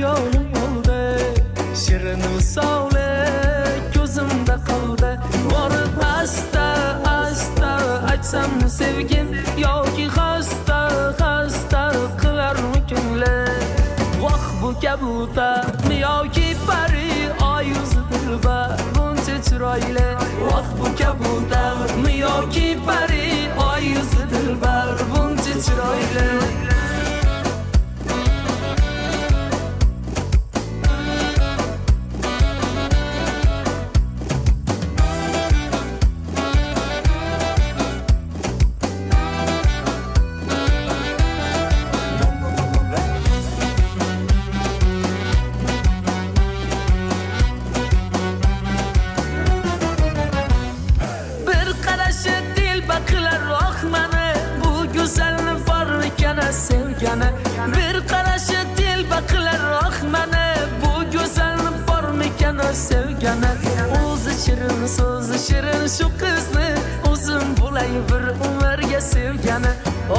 yo'lim bo'ldi, shirin misoli ko'zimda qoldi. Borib asta asta aytsam sevgim yoki xasta qilarmi ko'nglim. Voh bu kabutar yoki pari oy yuzi dilbar buncha chiroyli. Voh bu kabutar yoki pari oy yuzi dilbar buncha chiroyli. Sevgani bir qarashi telba qilaroq meni, bu go'zalni bormikana sevgani. O'zi shirin so'zi shirin shu qizni o'zim bo'lay bir umrga sevgani.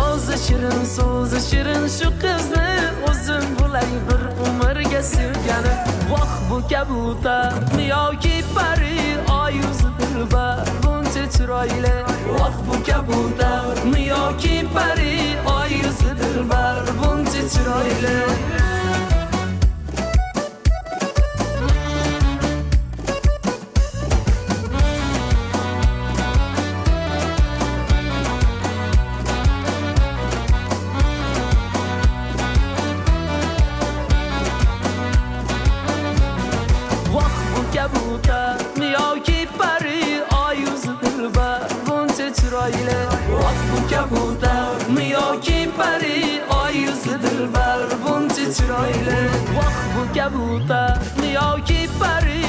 O'zi shirin so'zi shirin shu qizni o'zim bo'lay bir umrga sevgani. Voh bu kabutar yoki pari oy yuzi dilbar buncha chiroyli. Voh bu kabutar yoki pari oy yuzi dilbar buncha chiroyli. Voh bu kabutar yoki pari oy yuzi dilbar buncha chiroyli. Voh bu kabutar yoki pari oy yuzi dilbar buncha chiroyli. Voh bu kabutar yoki pari